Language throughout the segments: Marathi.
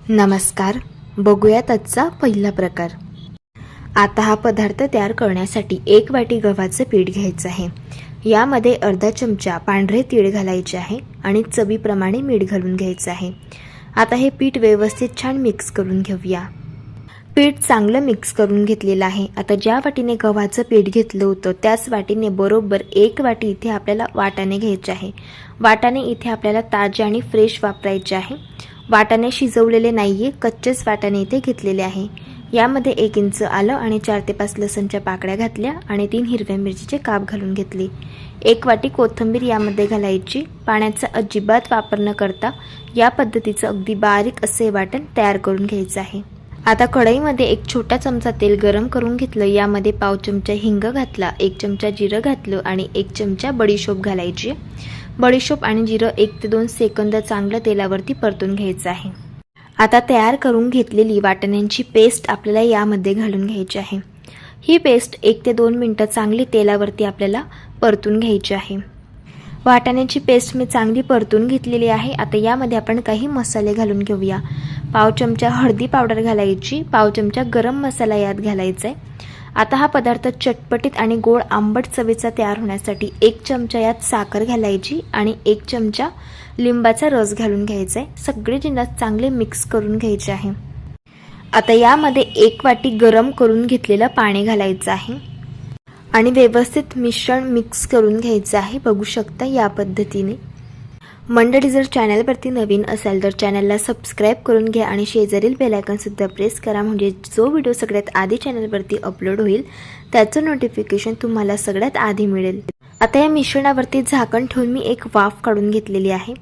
नमस्कार. बघूयात आजचा पहिला प्रकार. आता हा पदार्थ तयार करण्यासाठी 1 वाटी गव्हाचं पीठ घ्यायचं आहे. यामध्ये अर्धा चमचा पांढरे तीळ घालायचे आहे आणि चवीप्रमाणे मीठ घालून घ्यायचं आहे. आता हे पीठ व्यवस्थित छान मिक्स करून घेऊया. पीठ चांगलं मिक्स करून घेतलेलं आहे. आता ज्या वाटीने गव्हाचं पीठ घेतलं होतं त्याच वाटीने बरोबर 1 वाटी इथे आपल्याला वाटाणे घ्यायचे आहे. वाटाणे इथे आपल्याला ताजे आणि फ्रेश वापरायचे आहे. वाटाणे शिजवलेले नाहीये, कच्चेच वाटाणे इथे घेतलेले आहे. यामध्ये 1 इंच आलं आणि 4 ते 5 लसणच्या पाकळ्या घातल्या आणि 3 हिरव्या मिरचीचे काप घालून घेतले. 1 वाटी कोथिंबीर यामध्ये घालायची. पाण्याचा अजिबात वापर न करता या पद्धतीचं अगदी बारीक असे वाटण तयार करून घ्यायचं आहे. आता कढईमध्ये 1 छोटा चमचा तेल गरम करून घेतलं. यामध्ये पाव चमचा हिंग घातला, 1 चमचा जिरं घातलं आणि 1 चमचा बडीशोप घालायची. बडीशोप आणि जिरं 1 ते 2 सेकंद चांगलं तेलावरती परतून घ्यायचं आहे. आता तयार करून घेतलेली वाटाण्यांची पेस्ट आपल्याला यामध्ये घालून घ्यायची आहे. ही पेस्ट 1 ते 2 मिनिटं चांगली तेलावरती आपल्याला परतून घ्यायची आहे. वाटाण्याची पेस्ट मी चांगली परतून घेतलेली आहे. आता यामध्ये आपण काही मसाले घालून घेऊया. पाव चमचा हळदी पावडर घालायची, पाव चमचा गरम मसाला यात घालायचा आहे. आता हा पदार्थ चटपटीत आणि गोड आंबट चवीचा तयार होण्यासाठी 1 चमचा यात साखर घालायची आणि 1 चमचा लिंबाचा रस घालून घ्यायचा आहे. सगळे जिन्नस चांगले मिक्स करून घ्यायचे आहे. आता यामध्ये 1 वाटी गरम करून घेतलेलं पाणी घालायचं आहे आणि व्यवस्थित मिश्रण मिक्स करून घ्यायचं आहे. बघू शकता या पद्धतीने. मंडळी, जर चॅनलवरती नवीन असाल तर चॅनलला सबस्क्राईब करून घ्या आणि शेजारील बेल आयकॉन सुद्धा प्रेस करा, म्हणजे जो व्हिडिओ सगळ्यात आधी चॅनलवरती अपलोड होईल त्याचं नोटिफिकेशन तुम्हाला सगळ्यात आधी मिळेल. आता या मिश्रणावरती झाकण ठेवून मी 1 वाफ काढून घेतलेली आहे.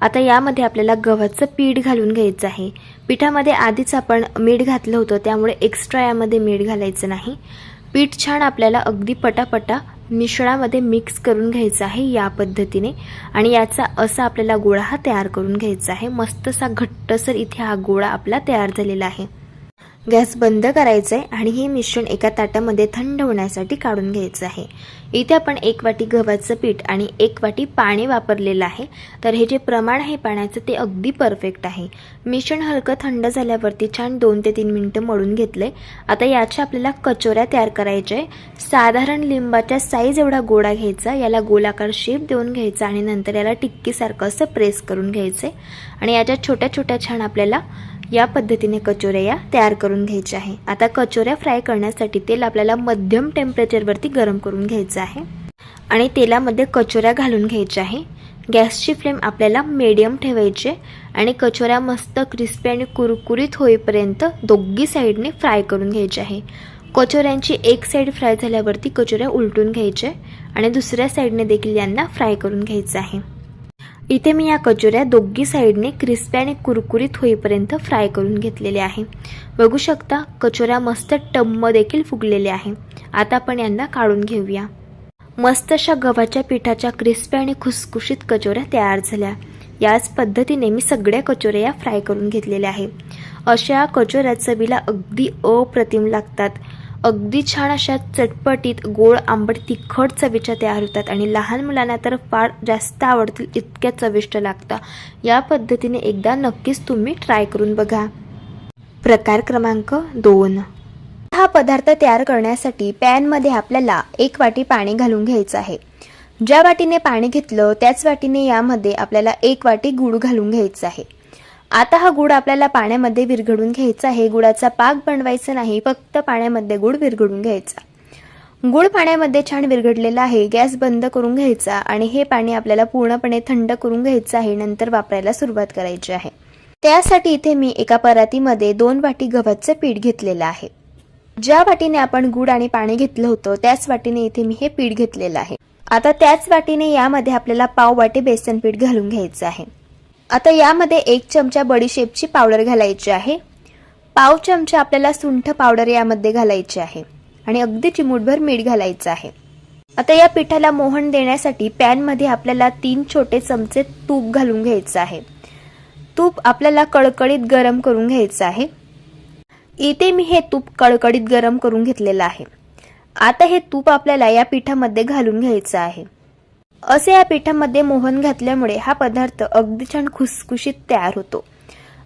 आता यामध्ये आपल्याला गव्हाचं पीठ घालून घ्यायचं आहे. पिठामध्ये आधीच आपण मीठ घातलं होतं, त्यामुळे एक्स्ट्रा यामध्ये मीठ घालायचं नाही. पीठ छान आपल्याला अगदी पटापटा मिश्रणामध्ये मिक्स करून घ्यायचं आहे या पद्धतीने आणि याचा असा आपल्याला गोळा हा तयार करून घ्यायचा आहे. मस्तसा घट्टसर इथे हा गोळा आपला तयार झालेला आहे. गॅस बंद करायचा आहे आणि हे मिश्रण एका ताटामध्ये थंड होण्यासाठी काढून घ्यायचं आहे. इथे आपण 1 वाटी गव्हाचं पीठ आणि 1 वाटी पाणी वापरलेलं आहे. तर हे जे प्रमाण आहे पाण्याचं ते अगदी परफेक्ट आहे. मिश्रण हलकं थंड झाल्यावरती छान 2 ते 3 मिनिटं मळून घेतलंय. आता याच्या आपल्याला कचोऱ्या तयार करायच्या आहे. साधारण लिंबाच्या साईज एवढा गोळा घ्यायचा, याला गोलाकार शेप देऊन घ्यायचा आणि नंतर याला टिक्कीसारखं असं प्रेस करून घ्यायचं आहे आणि याच्या छोट्या छोट्या छान आपल्याला या पद्धतीने कचोऱ्या या तयार करून घ्यायच्या आहे. आता कचोऱ्या फ्राय करण्यासाठी तेल आपल्याला मध्यम टेम्परेचरवरती गरम करून घ्यायचं आहे आणि तेलामध्ये कचोऱ्या घालून घ्यायच्या आहे. गॅसची फ्लेम आपल्याला मीडियम ठेवायची आणि कचोऱ्या मस्त क्रिस्पी आणि कुरकुरीत होईपर्यंत दोघी साईडने फ्राय करून घ्यायच्या आहे. कचोऱ्यांची एक साईड फ्राय झाल्यावरती कचोऱ्या उलटून घ्यायच्या आणि दुसऱ्या साईडने देखील यांना फ्राय करून घ्यायचं आहे. इथे मी या कचोऱ्या दोघी साईडने क्रिस्पी आणि कुरकुरीत होईपर्यंत फ्राय करून घेतलेले आहे. बघू शकता कचोऱ्या मस्त टम्म देखील फुगलेले आहे. आता आपण यांना काढून घेऊया. मस्त अशा गव्हाच्या पिठाच्या क्रिस्पी आणि खुसखुशीत कचोऱ्या तयार झाल्या. याच पद्धतीने मी सगळ्या कचोऱ्या या फ्राय करून घेतलेल्या आहे. अशा कचोऱ्या चवीला अगदी अप्रतिम लागतात. अगदी छान अशा चटपटीत गोड आंबट तिखट चवीच्या तयार होतात आणि लहान मुलांना तर फार जास्त आवडतील इतक्या चविष्ट लागतात. या पद्धतीने एकदा नक्कीच तुम्ही ट्राय करून बघा. प्रकार क्रमांक 2. हा पदार्थ तयार करण्यासाठी पॅनमध्ये आपल्याला 1 वाटी पाणी घालून घ्यायचं आहे. ज्या वाटीने पाणी घेतलं त्याच वाटीने यामध्ये आपल्याला 1 वाटी गूळ घालून घ्यायचा आहे. आता हा गूळ आपल्याला पाण्यामध्ये विरघळून घ्यायचा आहे. गुळाचा पाक बनवायचा नाही, फक्त पाण्यामध्ये गूळ विरघळून घ्यायचा. गूळ पाण्यामध्ये छान विरघळलेला आहे. गॅस बंद करून घ्यायचा आणि हे पाणी आपल्याला पूर्णपणे थंड करून घ्यायचं आहे. नंतर वापरायला सुरुवात करायची आहे. त्यासाठी इथे मी एका परातीमध्ये 2 वाटी गव्हाचं पीठ घेतलेलं आहे. ज्या वाटीने आपण गूळ आणि पाणी घेतलं होतं त्याच वाटीने इथे मी हे पीठ घेतलेलं आहे. आता त्याच वाटीने यामध्ये आपल्याला पाव वाटी बेसन पीठ घालून घ्यायचं आहे. आता यामध्ये 1 चमचा बडीशेपची पावडर घालायची आहे. पाव चमचा आपल्याला सुंठ पावडर यामध्ये घालायची आहे आणि अगदी चिमूटभर मीठ घालायचं आहे. आता या पिठाला मोहन देण्यासाठी पॅनमध्ये आपल्याला 3 छोटे चमचे तूप घालून घ्यायचं आहे. तूप आपल्याला कडकडीत गरम करून घ्यायचं आहे. इथे मी हे तूप कडकडीत गरम करून घेतलेलं आहे. आता हे तूप आपल्याला या पिठामध्ये घालून घ्यायचं आहे. असे या पिठामध्ये मोहन घातल्यामुळे हा पदार्थ अगदी छान खुसखुशीत तयार होतो.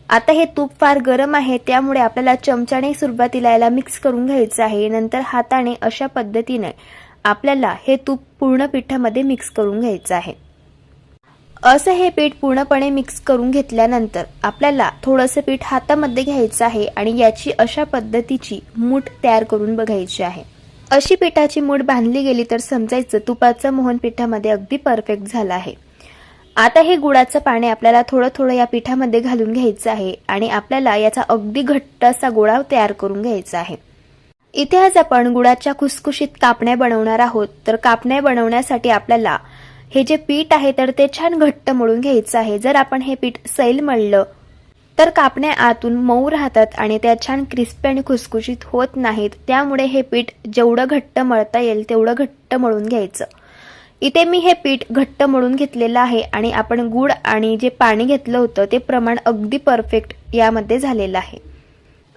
आता हे तूप फार गरम आहे, त्यामुळे आपल्याला चमच्याने सुरुवातीला याला मिक्स करून घ्यायचं आहे. नंतर हाताने अशा पद्धतीने आपल्याला हे तूप पूर्ण पिठामध्ये मिक्स करून घ्यायचं आहे. असं हे पीठ पूर्णपणे मिक्स करून घेतल्यानंतर आपल्याला थोडंसं पीठ हातामध्ये घ्यायचं आहे आणि याची अशा पद्धतीची मूठ तयार करून बघायची आहे. अशी पिठाची मूठ बांधली गेली तर समजायचं तुपाचं मोहन पिठामध्ये अगदी परफेक्ट झालं आहे. आता हे गुळाचं पाणी आपल्याला थोडं थोडं या पिठामध्ये घालून घ्यायचं आहे आणि आपल्याला याचा अगदी घट्ट असा गोळा तयार करून घ्यायचा आहे. इथे आज आपण गुळाच्या खुसखुशीत कापण्या बनवणार आहोत. तर कापण्या बनवण्यासाठी आपल्याला हे जे पीठ आहे तर ते छान घट्ट मळून घ्यायचं आहे. जर आपण हे पीठ सैल मळलं तर कापण्या आतून मऊ राहतात आणि त्या छान क्रिस्पी आणि खुसखुशीत होत नाहीत. त्यामुळे हे पीठ जेवढं घट्ट मळता येईल तेवढं घट्ट मळून घ्यायचं. इथे मी हे पीठ घट्ट मळून घेतलेलं आहे आणि आपण गुळ आणि जे पाणी घेतलं होतं ते प्रमाण अगदी परफेक्ट यामध्ये झालेलं आहे.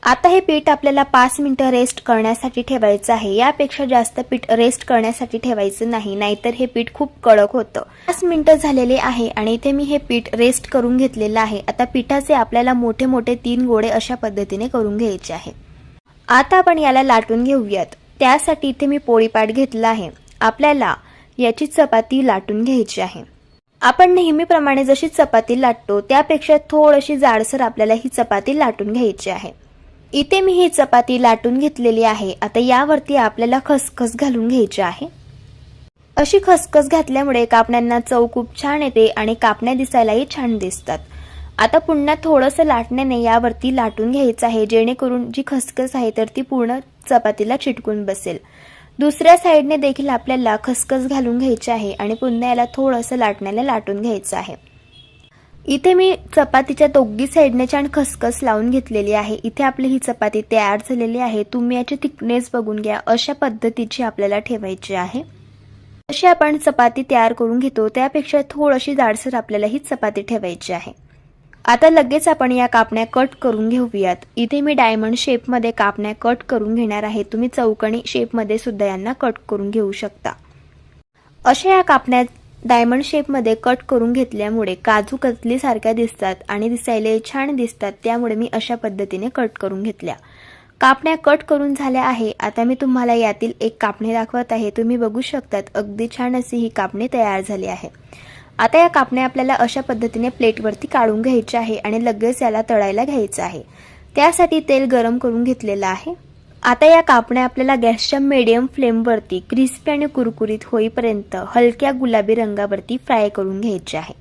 आता हे पीठ आपल्याला 5 मिनिटं रेस्ट करण्यासाठी ठेवायचं आहे. यापेक्षा जास्त पीठ रेस्ट करण्यासाठी ठेवायचं नाही, नाहीतर हे पीठ खूप कडक होतं. 5 मिनिटं झालेले आहे आणि इथे मी हे पीठ रेस्ट करून घेतलेलं आहे. आता पिठाचे आपल्याला मोठे मोठे 3 गोळे अशा पद्धतीने करून घ्यायचे आहे. आता आपण याला लाटून घेऊयात. त्यासाठी इथे मी पोळीपाट घेतला आहे. आपल्याला याची चपाती लाटून घ्यायची आहे. आपण नेहमीप्रमाणे जशी चपाती लाटतो त्यापेक्षा थोडीशी जाडसर आपल्याला ही चपाती लाटून घ्यायची आहे. इथे मी ही चपाती लाटून घेतलेली आहे. आता यावरती आपल्याला खसखस घालून घ्यायची आहे. अशी खसखस घातल्यामुळे कापण्यांना चव खूप छान येते आणि कापण्या दिसायलाही छान दिसतात. आता पुन्हा थोडंसं लाटण्याने यावरती लाटून घ्यायचं आहे, जेणेकरून जी खसखस आहे तर ती पूर्ण चपातीला चिटकून बसेल. दुसऱ्या साईडने देखील आपल्याला खसखस घालून घ्यायची आहे आणि पुन्हा याला थोडंसं लाटण्याने लाटून घ्यायचं आहे. इथे मी चपातीच्या दोघी साईडने छान खसखस लावून घेतलेली आहे. इथे आपली ही चपाती तयार झालेली आहे. तुम्ही याची थिकनेस बघून घ्या. अशा पद्धतीची आपल्याला ठेवायची आहे. अशी आपण चपाती तयार करून घेतो त्यापेक्षा थोडीशी जाडसर आपल्याला ही चपाती ठेवायची आहे. आता लगेच आपण या कापण्या कट करून घेऊयात. इथे मी डायमंड शेपमध्ये कापण्या कट करून घेणार आहे. तुम्ही चौकोनी शेपमध्ये सुद्धा यांना कट करून घेऊ शकता. अशा या कापण्या डायमंड शेपमध्ये कट करून घेतल्यामुळे काजू कतली सारख्या दिसतात आणि दिसायला छान दिसतात. त्यामुळे मी अशा पद्धतीने कट करून घेतल्या. कापण्या कट करून झाल्या आहे. आता मी तुम्हाला यातील एक कापणी दाखवत आहे. तुम्ही बघू शकतात अगदी छान अशी ही कापणी तयार झाली आहे. आता या कापण्या आपल्याला अशा पद्धतीने प्लेटवरती काढून घ्यायची आहे आणि लगेच याला तळायला घ्यायचं आहे. त्यासाठी तेल गरम करून घेतलेलं आहे. आता या कापण्या आपल्याला गॅसच्या मीडियम फ्लेमवरती क्रिस्पी आणि कुरकुरीत होईपर्यंत हलक्या गुलाबी रंगावरती फ्राय करून घ्यायचे आहे.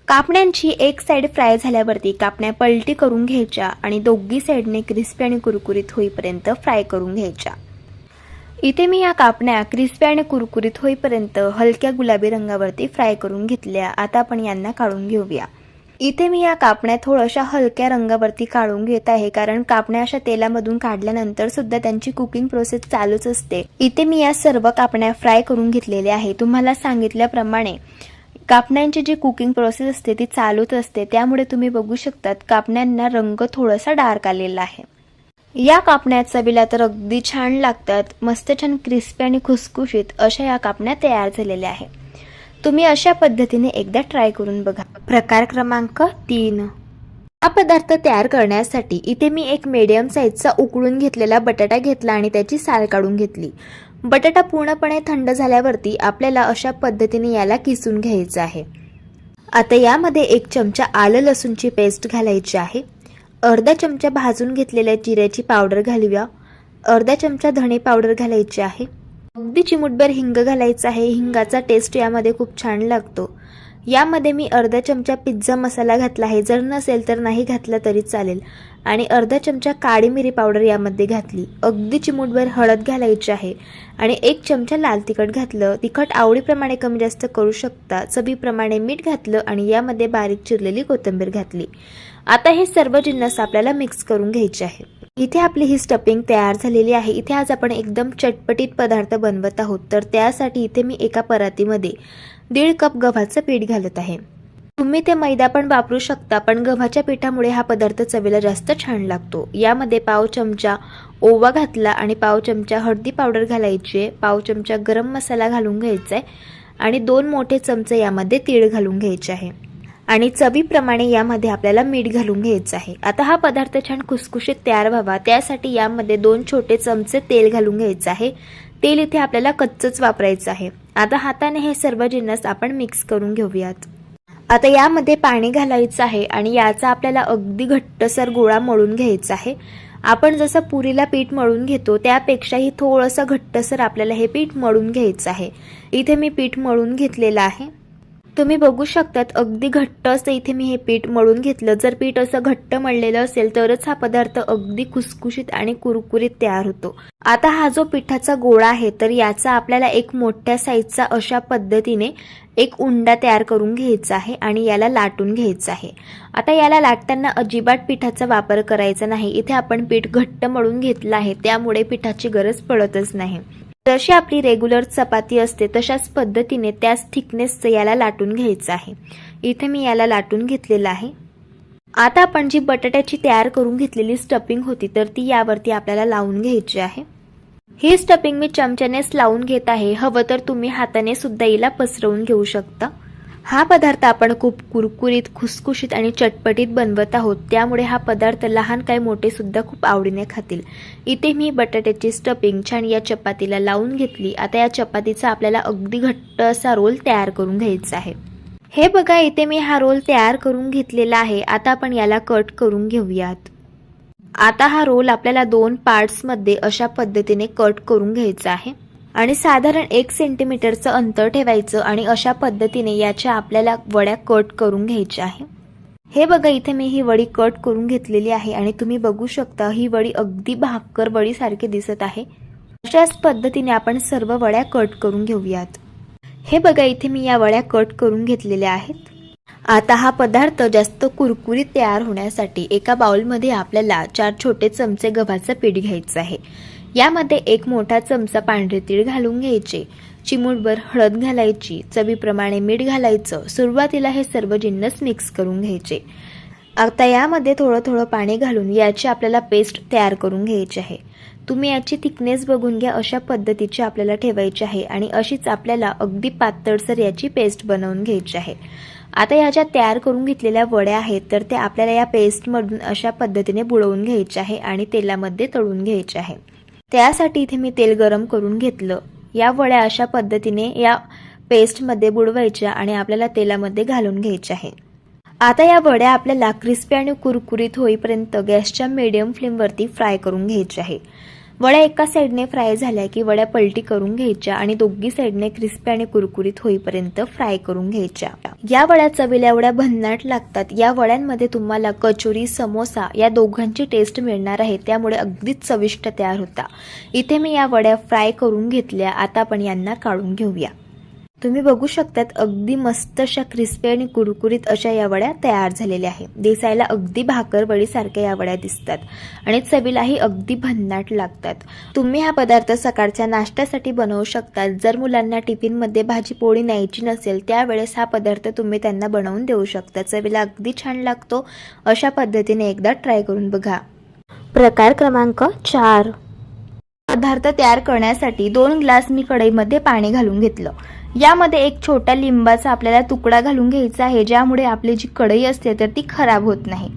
कापण्यांची एक साइड फ्राय झाल्यावरती कापण्या पलटी करून घ्यायच्या आणि दोघी साइडने क्रिस्पी आणि कुरकुरीत होईपर्यंत फ्राय करून घ्यायच्या. इथे मी या कापण्या क्रिस्पी आणि कुरकुरीत होईपर्यंत हलक्या गुलाबी रंगावरती फ्राय करून घेतल्या. आता आपण यांना काढून घेऊया. इथे मी या कापण्या थोड्याशा हलक्या रंगावरती काढून घेत आहे, कारण कापण्या अशा तेलामधून काढल्यानंतर सुद्धा त्यांची कुकिंग प्रोसेस चालूच असते. इथे मी या सर्व कापण्या फ्राय करून घेतलेल्या आहे. तुम्हाला सांगितल्याप्रमाणे कापण्यांची जी कुकिंग प्रोसेस असते ती चालूच असते. त्यामुळे तुम्ही बघू शकतात कापण्यांना रंग थोडासा डार्क आलेला आहे. या कापण्या चवीला तर अगदी छान लागतात. मस्त छान क्रिस्पी आणि खुसखुशीत अशा या कापण्या तयार झालेल्या आहे. तुम्ही अशा पद्धतीने एकदा ट्राय करून बघा. प्रकार क्रमांक 3. हा पदार्थ तयार करण्यासाठी इथे मी एक मीडियम साईजचा उकळून घेतलेला बटाटा घेतला आणि त्याची साल काढून घेतली. बटाटा पूर्णपणे थंड झाल्यावरती आपल्याला अशा पद्धतीने याला किसून घ्यायचं आहे. आता यामध्ये 1 चमचा आलं लसूणची पेस्ट घालायची आहे. अर्धा चमचा भाजून घेतलेल्या जिऱ्याची पावडर घालूया. अर्धा चमचा धणे पावडर घालायची आहे. अगदी चिमूटभर हिंग घालायचा आहे. हिंगाचा टेस्ट यामध्ये खूप छान लागतो. यामध्ये मी अर्धा चमचा पिझ्झा मसाला घातला आहे. जर नसेल तर नाही घातला तरी चालेल. आणि अर्धा चमचा काळी मिरी पावडर यामध्ये घातली. अगदी चिमूटभर हळद घालायची आहे आणि 1 चमचा लाल तिखट घातलं. तिखट आवडीप्रमाणे कमी जास्त करू शकता. चवीप्रमाणे मीठ घातलं आणि यामध्ये बारीक चिरलेली कोथिंबीर घातली. आता हे सर्व जिन्नस आपल्याला मिक्स करून घ्यायचे आहे. इथे आपली ही स्टफिंग तयार झालेली आहे. इथे आज आपण एकदम चटपटीत पदार्थ बनवत आहोत. तर त्यासाठी इथे मी एका परातीमध्ये 1.5 कप गव्हाचं पीठ घालत आहे. तुम्ही ते मैदा पण वापरू शकता, पण गव्हाच्या पिठामुळे हा पदार्थ चवीला जास्त छान लागतो. यामध्ये पाव चमचा ओवा घातला आणि पाव चमचा हळदी पावडर घालायची आहे. पाव चमचा गरम मसाला घालून घ्यायचा आहे आणि 2 मोठे चमचे यामध्ये तीळ घालून घ्यायचे आहे. आणि चवीप्रमाणे यामध्ये आपल्याला मीठ घालून घ्यायचं आहे। आता हा पदार्थ छान खुसखुशीत तयार व्हावा त्यासाठी यामध्ये 2 छोटे चमचे तेल घालून घ्यायचं आहे। तेल इथे आपल्याला कच्चंच वापरायचं आहे। आता हाताने हे सर्व जिन्नस आपण मिक्स करून घेऊयात। आता यामध्ये पाणी घालायचं आहे आणि याचा आपल्याला अगदी घट्टसर गोळा मळून घ्यायचा आहे। आपण जसं पुरीला पीठ मळून घेतो त्यापेक्षाही थोडंसं घट्टसर आपल्याला हे पीठ मळून घ्यायचं आहे। इथे मी पीठ मळून घेतलेलं आहे। तुम्ही बघू शकतात अगदी घट्ट असं इथे मी हे पीठ मळून घेतलं। जर पीठ असं घट्ट मळलेलं असेल तरच हा पदार्थ अगदी खुसखुशीत आणि कुरकुरीत तयार होतो। आता हा जो पिठाचा गोळा आहे तर याचा आपल्याला एक मोठ्या साईजचा अशा पद्धतीने एक उंडा तयार करून घ्यायचा आहे आणि याला लाटून घ्यायचं आहे। आता याला लाटताना अजिबात पिठाचा वापर करायचा नाही। इथे आपण पीठ घट्ट मळून घेतलं आहे त्यामुळे पिठाची गरज पडतच नाही। जशी आपली रेग्युलर चपाती असते तशाच पद्धतीने त्याच थिकनेसचं याला लाटून घ्यायचं आहे। इथे मी याला लाटून घेतलेलं आहे। आता आपण जी बटाट्याची तयार करून घेतलेली स्टफिंग होती तर ती यावरती आपल्याला लावून घ्यायची आहे। ही स्टफिंग मी चमच्यानेच लावून घेत आहे। हवं तर तुम्ही हाताने सुद्धा हिला पसरवून घेऊ शकता। हा पदार्थ आपण खूप कुरकुरीत, खुसखुशीत आणि चटपटीत बनवत आहोत त्यामुळे हा पदार्थ लहान काय मोठे सुद्धा खूप आवडीने खातील। इथे मी बटाट्याची स्टफिंग छान या चपातीला लावून घेतली। आता या चपातीचा आपल्याला अगदी घट्ट असा रोल तयार करून घ्यायचा आहे। हे बघा इथे मी हा रोल तयार करून घेतलेला आहे। आता आपण याला कट करून घेऊयात। आता हा रोल आपल्याला 2 पार्ट्समध्ये अशा पद्धतीने कट करून घ्यायचा आहे आणि साधारण 1 सेंटीमीटरचं अंतर ठेवायचं आणि अशा पद्धतीने याच्या आपल्याला वड्या कट करून घ्यायच्या आहे। हे बघा इथे मी ही वडी कट करून घेतलेली आहे आणि तुम्ही बघू शकता ही वडी अगदी भाकर वडी सारखी दिसत आहे। अशाच पद्धतीने आपण सर्व वड्या कट करून घेऊयात। हे बघा इथे मी या वड्या कट करून घेतलेल्या आहेत। आता हा पदार्थ जास्त कुरकुरीत तयार होण्यासाठी एका बाउलमध्ये आपल्याला 4 छोटे चमचे गव्हाचं पीठ घ्यायचं आहे। यामध्ये 1 मोठा चमचा पांढरे तीळ घालून घ्यायचे, चिमूटभर हळद घालायची, चवीप्रमाणे मीठ घालायचं। सुरुवातीला हे सर्व जिन्नस मिक्स करून घ्यायचे। आता यामध्ये थोडं थोडं पाणी घालून याची आपल्याला पेस्ट तयार करून घ्यायची आहे। तुम्ही याची थिकनेस बघून घ्या, अशा पद्धतीची आपल्याला ठेवायची आहे आणि अशीच आपल्याला अगदी पातळसर याची पेस्ट बनवून घ्यायची आहे। आता या ज्या तयार करून घेतलेल्या वड्या आहेत तर त्या आपल्याला या पेस्टमधून अशा पद्धतीने बुडवून घ्यायच्या आहे आणि तेलामध्ये तळून घ्यायच्या आहे। त्यासाठी इथे मी तेल गरम करून घेतलं। या वड्या अशा पद्धतीने या पेस्टमध्ये बुडवायच्या आणि आपल्याला तेलामध्ये घालून घ्यायच्या आहे। आता या वड्या आपल्याला क्रिस्पी आणि कुरकुरीत होईपर्यंत गॅसच्या मीडियम फ्लेमवरती फ्राय करून घ्यायच्या आहे। वड्या एका साईडने फ्राय झाल्या की वड्या पलटी करून घ्यायच्या आणि दोन्ही साईडने क्रिस्पी आणि कुरकुरीत होईपर्यंत फ्राय करून घ्यायच्या। या वड्या चवीला एवढ्या भन्नाट लागतात। या वड्यांमध्ये तुम्हाला कचोरी, समोसा या दोघांची टेस्ट मिळणार आहे त्यामुळे अगदीच चविष्ट तयार होता। इथे मी या वड्या फ्राय करून घेतल्या। आता आपण यांना काढून घेऊया। तुम्ही बघू शकतात अगदी मस्त अशा क्रिस्पी आणि कुरकुरीत अशा या वड्या तयार झालेल्या आहेत। दिसायला अगदी भाकरवडी सारख्या या वड्या दिसतात आणि चवीलाही अगदी भन्नाट लागतात। तुम्ही हा पदार्थ सकाळच्या नाश्त्यासाठी बनवू शकता। जर मुलांना टिफिन मध्ये भाजी पोळी न्यायची नसेल त्यावेळेस हा पदार्थ तुम्ही त्यांना बनवून देऊ शकता। चवीला अगदी छान लागतो। अशा पद्धतीने एकदा ट्राय करून बघा। प्रकार क्रमांक 4। पदार्थ तयार करण्यासाठी 2 ग्लास मी कढईमध्ये पाणी घालून घेतलं। यामध्ये 1 छोटा लिंबाचा आपल्याला तुकडा घालून घ्यायचा आहे ज्यामुळे आपली जी कढई असते तर ती खराब होत नाही।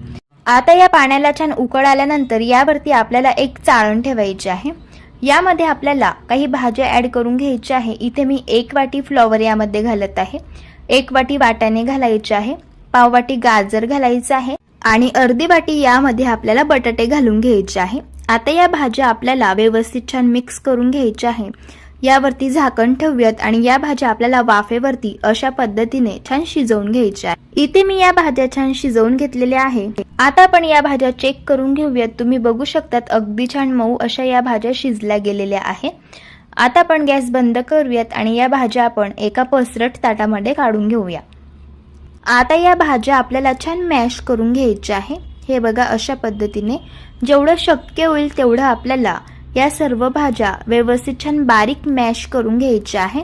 आता या पाण्याला छान उकळ आल्यानंतर यावरती आपल्याला एक चाळण ठेवायची आहे। यामध्ये आपल्याला काही भाज्या ऍड करून घ्यायच्या आहे। इथे मी 1 वाटी फ्लॉवर यामध्ये घालत आहे, 1 वाटी वाटाणे घालायचे आहे, पाव वाटी गाजर घालायचं आहे आणि अर्धी वाटी यामध्ये आपल्याला बटाटे घालून घ्यायचे आहे। आता या भाज्या आपल्याला व्यवस्थित छान मिक्स करून घ्यायच्या आहे। यावरती झाकण ठेवूयात आणि या भाज्या आपल्याला वाफेवरती अशा पद्धतीने छान शिजवून घ्यायच्या आहे। इथे मी या भाज्या छान शिजवून घेतलेल्या आहे। आता आपण या भाज्या चेक करून घेऊयात। तुम्ही बघू शकतात अगदी छान मऊ अशा या भाज्या शिजल्या गेलेल्या आहे। आता आपण गॅस बंद करूयात आणि या भाज्या आपण एका पसरट ताटामध्ये काढून घेऊया। आता या भाज्या आपल्याला छान मॅश करून घ्यायच्या आहे। हे बघा अशा पद्धतीने जेवढं शक्य होईल तेवढं आपल्याला या सर्व भाज्या व्यवस्थित छान बारीक मॅश करून घ्यायच्या आहे।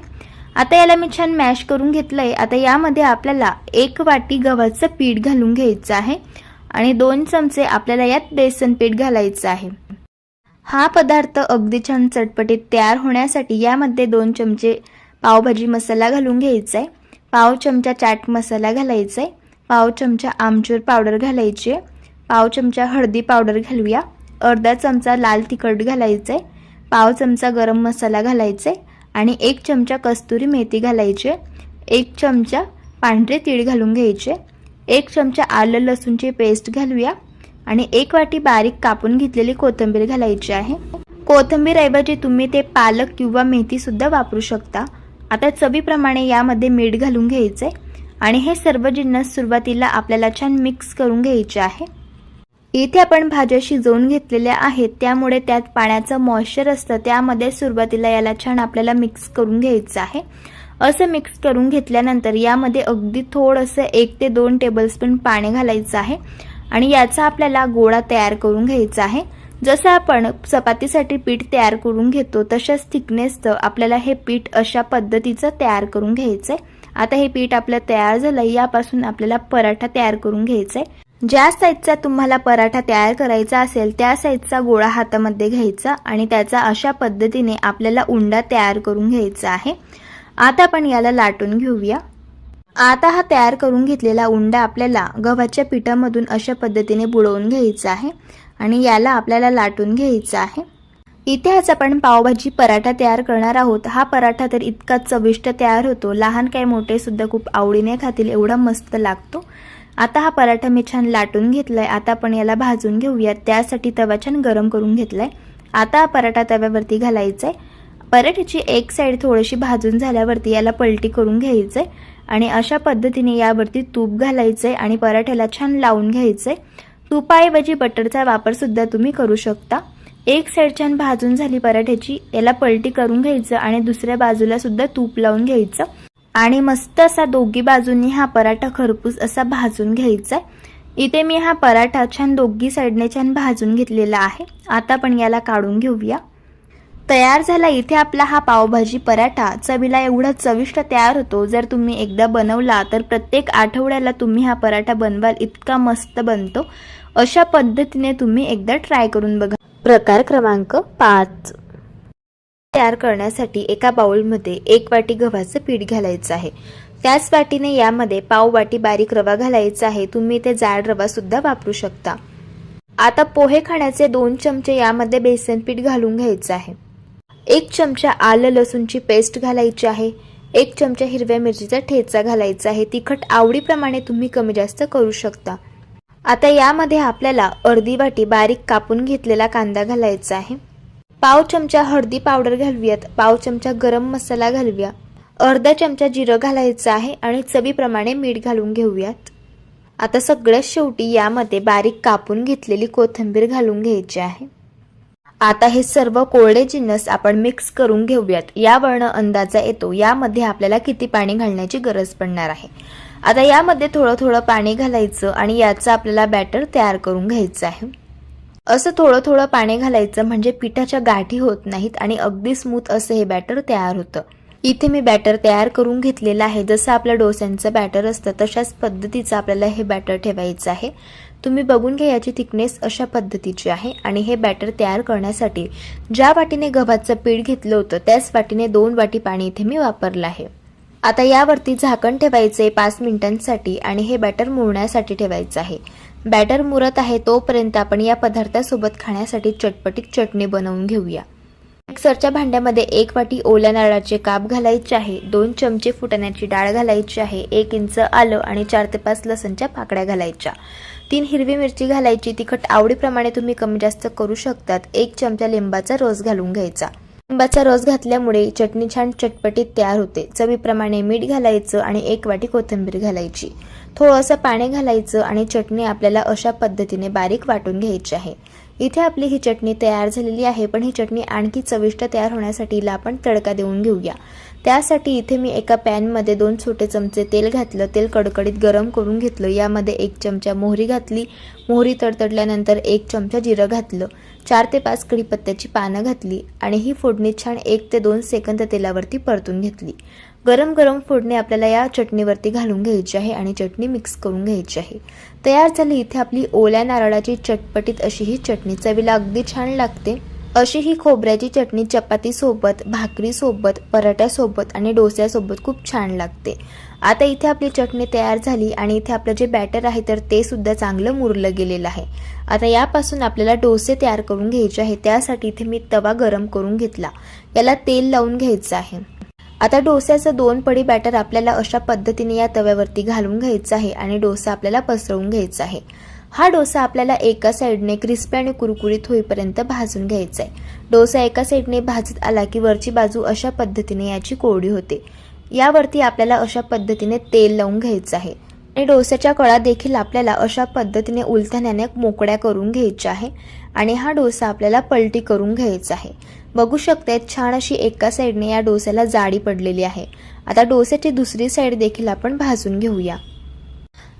आता याला मी छान मॅश करून घेतलंय। आता यामध्ये आपल्याला 1 वाटी गव्हाचं पीठ घालून घ्यायचं आहे आणि 2 चमचे आपल्याला यात बेसन पीठ घालायचं आहे। हा पदार्थ अगदी छान चटपटीत तयार होण्यासाठी यामध्ये 2 चमचे पावभाजी मसाला घालून घ्यायचा आहे, पाव चमचा चाट मसाला घालायचा आहे, पाव चमचा आमचूर पावडर घालायची आहे, पाव चमचा हळदी पावडर घालूया, अर्धा चमचा लाल तिखट घालायचं आहे, पाव चमचा गरम मसाला घालायचा आहे आणि 1 चमचा कस्तुरी मेथी घालायची आहे, 1 चमचा पांढरे तीळ घालून घ्यायचे, 1 चमचा आलं लसूणची पेस्ट घालूया आणि 1 वाटी बारीक कापून घेतलेली कोथिंबीर घालायची आहे. कोथिंबीर ऐवजी तुम्ही ते पालक किंवा मेथी सुद्धा वापरू शकता. आता चवीप्रमाणे यामध्ये मीठ घालून घ्यायचे आणि हे सर्व जिन्नस सुरुवातीला आपल्याला छान मिक्स करून घ्यायचे आहे. इथे आपण भाज्या शिजवून घेतलेल्या आहेत, त्यामुळे त्यात पाण्याचं मॉइश्चर असतं, त्यामध्ये सुरुवातीला याला छान आपल्याला मिक्स करून घ्यायचं आहे. असं मिक्स करून घेतल्यानंतर यामध्ये अगदी थोडंसं 1 ते 2 टेबलस्पून पाणी घालायचं आहे आणि याचा आपल्याला गोळा तयार करून घ्यायचा आहे. जसं आपण चपातीसाठी पीठ तयार करून घेतो तशाच थिकनेसचं आपल्याला हे पीठ अशा पद्धतीचं तयार करून घ्यायचं आहे. आता हे पीठ आपलं तयार झालं, यापासून आपल्याला पराठा तयार करून घ्यायचा आहे. ज्या साईजचा तुम्हाला पराठा तयार करायचा असेल त्या साईजचा गोळा हातामध्ये घ्यायचा आणि त्याचा अशा पद्धतीने आपल्याला उंडा तयार करून घ्यायचा आहे. आता आपण याला लाटून घेऊया. आता हा तयार करून घेतलेला उंडा आपल्याला गव्हाच्या पिठामधून अशा पद्धतीने बुडवून घ्यायचा आहे आणि याला आपल्याला लाटून घ्यायचा आहे. इथे आज आपण पावभाजी पराठा तयार करणार आहोत. हा पराठा तर इतका चविष्ट तयार होतो, लहान काय मोठे सुद्धा खूप आवडीने खातील, एवढा मस्त लागतो. आता हा पराठा मी छान लाटून घेतलाय. आता आपण याला भाजून घेऊया. त्यासाठी तवा छान गरम करून घेतलाय. आता हा पराठा तव्यावरती घालायचा आहे. पराठ्याची एक साईड थोडीशी भाजून झाल्यावरती याला पलटी करून घ्यायचंय आणि अशा पद्धतीने यावरती तूप घालायचंय आणि पराठ्याला छान लावून घ्यायचंय. तुपाऐवजी बटरचा वापर सुद्धा तुम्ही करू शकता. एक साईड छान भाजून झाली पराठ्याची, याला पलटी करून घ्यायचं आणि दुसऱ्या बाजूला सुद्धा तूप लावून घ्यायचं आणि मस्त असा दोघी बाजूंनी हा पराठा खरपूस असा भाजून घ्यायचा. इथे मी हा पराठा छान दोघी साईडने छान भाजून घेतलेला आहे. आता आपण याला काढून घेऊया. तयार झाला इथे आपला हा पावभाजी पराठा. चवीला एवढा चविष्ट तयार होतो. जर तुम्ही एकदा बनवला तर प्रत्येक आठवड्याला तुम्ही हा पराठा बनवाल, इतका मस्त बनतो. अशा पद्धतीने तुम्ही एकदा ट्राय करून बघा. प्रकार क्रमांक 5 तयार करण्यासाठी एका बाउलमध्ये 1 वाटी गव्हाचं पीठ घालायचं आहे. त्याच वाटीने यामध्ये पाव वाटी बारीक रवा घालायचा आहे. तुम्ही ते जाड रवा सुद्धा वापरू शकता. आता पोहे खाण्याचे 2 चमचे यामध्ये बेसन पीठ घालून घ्यायचं आहे. 1 चमचा आलं लसूणची पेस्ट घालायची आहे. 1 चमचा हिरव्या मिरचीचा ठेचा घालायचा आहे. तिखट आवडीप्रमाणे तुम्ही कमी जास्त करू शकता. आता यामध्ये आपल्याला अर्धी वाटी बारीक कापून घेतलेला कांदा घालायचा आहे. पाव चमचा हळदी पावडर घालूयात. पाव चमचा गरम मसाला घालूया. अर्धा चमचा जिरं घालायचं आहे आणि चवीप्रमाणे मीठ घालून घेऊयात. आता सगळ्यात शेवटी यामध्ये बारीक कापून घेतलेली कोथिंबीर घालून घ्यायची आहे. आता हे सर्व कोरडे जिन्नस आपण मिक्स करून घेऊयात. यावरनं अंदाजा येतो यामध्ये आपल्याला किती पाणी घालण्याची गरज पडणार आहे. आता यामध्ये थोडं थोडं पाणी घालायचं आणि याचं आपल्याला बॅटर तयार करून घ्यायचं आहे. असं थोडं थोडं पाणी घालायचं म्हणजे पिठाच्या गाठी होत नाहीत आणि अगदी स्मूथ असं हे बॅटर तयार होतं. इथे मी बॅटर तयार करून घेतलेलं आहे. जसं आपलं डोस्यांचं बॅटर असतं तशाच पद्धतीचं आपल्याला हे बॅटर ठेवायचं आहे. तुम्ही बघून घ्या, याची थिकनेस अशा पद्धतीची आहे आणि हे बॅटर तयार करण्यासाठी ज्या वाटीने गव्हाचं पीठ घेतलं होतं त्याच वाटीने 2 वाटी पाणी इथे मी वापरलं आहे. आता यावरती झाकण ठेवायचे 5 मिनिटांसाठी आणि हे बॅटर मुरण्यासाठी ठेवायचं आहे. बॅटर मुरत आहे तोपर्यंत आपण या पदार्थासोबत खाण्यासाठी चटपटीत चटणी बनवून घेऊया. मिक्सरच्या भांड्यामध्ये 1 वाटी ओल्या नारळाचे काप घालायचे आहे. 2 चमचे फुटाण्याची डाळ घालायची आहे. 1 इंच आलं आणि 4 ते 5 लसणच्या पाकळ्या घालायच्या. 3 हिरवी मिरची घालायची. तिखट आवडीप्रमाणे तुम्ही कमी जास्त करू शकतात. 1 चमचा लिंबाचा रस घालून घ्यायचा. लिंबाचा रस घातल्यामुळे चटणी छान चटपटीत तयार होते. चवीप्रमाणे मीठ घालायचं आणि 1 वाटी कोथिंबीर घालायची. थोडंसं पाणी घालायचं आणि चटणी आपल्याला अशा पद्धतीने बारीक वाटून घ्यायची आहे. इथे आपली ही चटणी तयार झालेली आहे. पण ही चटणी आणखी चविष्ट तयार होण्यासाठी हिला आपण तडका देऊन घेऊया. त्यासाठी इथे मी एका पॅनमध्ये 2 छोटे चमचे तेल घातलं. तेल कडकडीत गरम करून घेतलं. यामध्ये 1 चमचा मोहरी घातली. मोहरी तडतडल्यानंतर 1 चमचा जिरं घातलं. 4 ते 5 कढीपत्त्याची पानं घातली आणि ही फोडणी छान 1 ते 2 सेकंद तेलावरती परतून घेतली. गरम गरम फोडणी आपल्याला या चटणीवरती घालून घ्यायची आहे आणि चटणी मिक्स करून घ्यायची आहे. तयार झाली इथे आपली ओल्या नारळाची चटपटीत अशी ही चटणी. चवीला अगदी छान लागते. अशी ही खोबऱ्याची चटणी चपातीसोबत, भाकरीसोबत, पराठ्यासोबत आणि डोस्यासोबत खूप छान लागते. आता इथे आपली चटणी तयार झाली आणि इथे आपलं जे बॅटर आहे तर ते सुद्धा चांगलं मुरलं गेलेलं आहे. आता यापासून आपल्याला डोसे तयार करून घ्यायचे आहे. त्यासाठी इथे मी तवा गरम करून घेतला. याला तेल लावून घ्यायचं आहे. आता डोस्याचं 2 पडी बॅटर आपल्याला अशा पद्धतीने या तव्यावरती घालून घ्यायचं आहे आणि डोसा आपल्याला पसरवून घ्यायचा आहे. हा डोसा आपल्याला एका साईडने क्रिस्पी आणि कुरकुरीत होईपर्यंत भाजून घ्यायचा आहे. डोसा एका साईडने भाजत आला की वरची बाजू अशा पद्धतीने याची कोरडी होते. यावरती आपल्याला अशा पद्धतीने तेल लावून घ्यायचं आहे आणि डोस्याच्या कळा देखील आपल्याला अशा पद्धतीने उलथण्याने मोकळ्या करून घ्यायच्या आहे आणि हा डोसा आपल्याला पलटी करून घ्यायचा आहे. बघू शकते छान अशी एका साईडने या डोस्याला जाडी पडलेली आहे. आता डोस्याची दुसरी साईड देखील आपण भाजून घेऊया.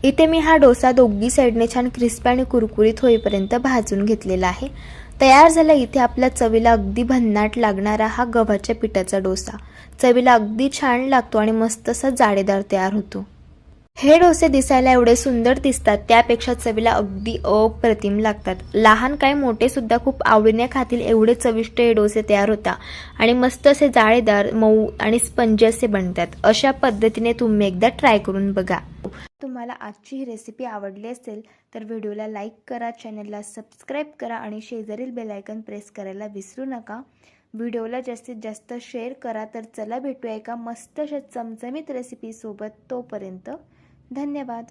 इथे मी हा डोसा दोन्ही साईडने छान क्रिस्पी आणि कुरकुरीत होईपर्यंत भाजून घेतलेला आहे. तयार झाला इथे आपल्या चवीला अगदी भन्नाट लागणारा हा गव्हाच्या पिठाचा डोसा. चवीला अगदी छान लागतो आणि मस्त असा जाडेदार तयार होतो. हे डोसे दिसायला एवढे सुंदर दिसतात त्यापेक्षा चवीला अगदी अप्रतिम लागतात. लहान काय मोठे सुद्धा खूप आवडीने खातील एवढे चविष्ट हे डोसे तयार होतात आणि मस्त असे जाळेदार, मऊ आणि स्पंजी असे बनतात. अशा पद्धतीने तुम्ही एकदा ट्राय करून बघा. तुम्हाला आजची ही रेसिपी आवडली असेल तर व्हिडिओला लाईक करा, चॅनलला सबस्क्राईब करा आणि शेजारील बेल आयकॉन प्रेस करायला विसरू नका. व्हिडिओला जास्तीत जास्त शेअर करा. तर चला भेटूया एका मस्त अशा चमचमीत रेसिपीसोबत. तोपर्यंत धन्यवाद.